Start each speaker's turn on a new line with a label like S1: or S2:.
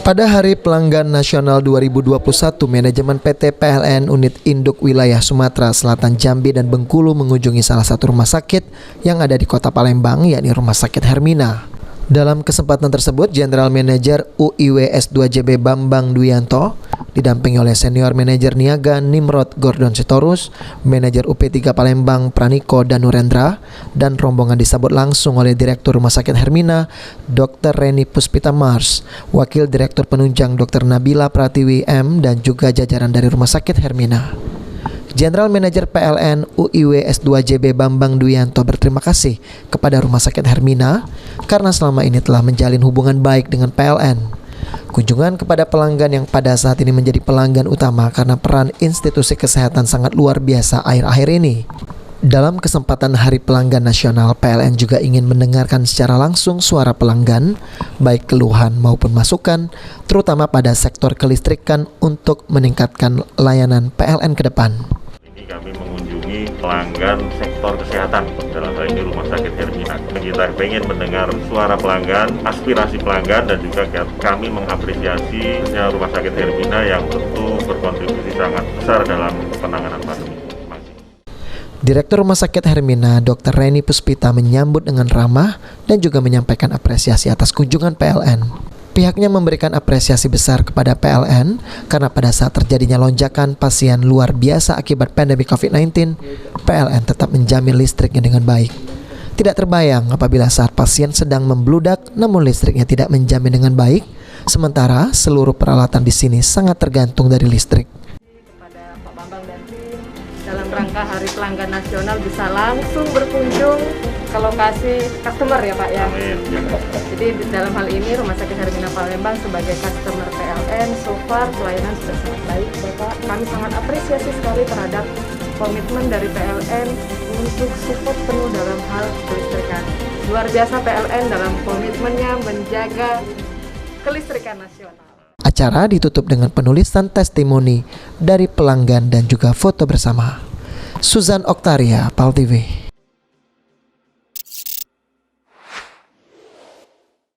S1: Pada Hari Pelanggan Nasional 2021, manajemen PT PLN Unit Induk Wilayah Sumatera Selatan Jambi dan Bengkulu mengunjungi salah satu rumah sakit yang ada di Kota Palembang, yakni Rumah Sakit Hermina. Dalam kesempatan tersebut, General Manager UIW S2JB Bambang Duyanto didampingi oleh Senior Manajer Niaga Nimrod Gordon Sitorus, Manajer UP3 Palembang Praniko Danurendra, dan rombongan disambut langsung oleh Direktur Rumah Sakit Hermina, Dr. Reni Puspita Mars, Wakil Direktur Penunjang Dr. Nabila Pratiwi M, dan juga jajaran dari Rumah Sakit Hermina. General Manager PLN UIW S2JB Bambang Duyanto berterima kasih kepada Rumah Sakit Hermina karena selama ini telah menjalin hubungan baik dengan PLN. Kunjungan kepada pelanggan yang pada saat ini menjadi pelanggan utama karena peran institusi kesehatan sangat luar biasa akhir-akhir ini. Dalam kesempatan Hari Pelanggan Nasional, PLN juga ingin mendengarkan secara langsung suara pelanggan, baik keluhan maupun masukan, terutama pada sektor kelistrikan untuk meningkatkan layanan PLN ke depan.
S2: Ini kami mengunjungi pelanggan sektor kesehatan, dalam hal ini Rumah Sakit Hermina. Kita ingin mendengar suara pelanggan, aspirasi pelanggan, dan juga kami mengapresiasi Rumah Sakit Hermina yang tentu berkontribusi sangat besar dalam penanganan pandemi.
S1: Direktur Rumah Sakit Hermina, Dr. Reni Puspita menyambut dengan ramah dan juga menyampaikan apresiasi atas kunjungan PLN. Pihaknya memberikan apresiasi besar kepada PLN karena pada saat terjadinya lonjakan pasien luar biasa akibat pandemi COVID-19, PLN tetap menjamin listriknya dengan baik. Tidak terbayang apabila saat pasien sedang membludak namun listriknya tidak menjamin dengan baik, sementara seluruh peralatan di sini sangat tergantung dari listrik.
S3: Dalam rangka Hari Pelanggan Nasional bisa langsung berkunjung ke lokasi customer ya Pak ya. Jadi dalam hal ini Rumah Sakit Hermina Palembang sebagai customer PLN, so far pelayanan sudah sangat baik Bapak. Kami sangat apresiasi sekali terhadap komitmen dari PLN untuk support penuh dalam hal kelistrikan. Luar biasa PLN dalam komitmennya menjaga kelistrikan nasional.
S1: Acara ditutup dengan penulisan testimoni dari pelanggan dan juga foto bersama. Suzan Oktaria, PAL TV.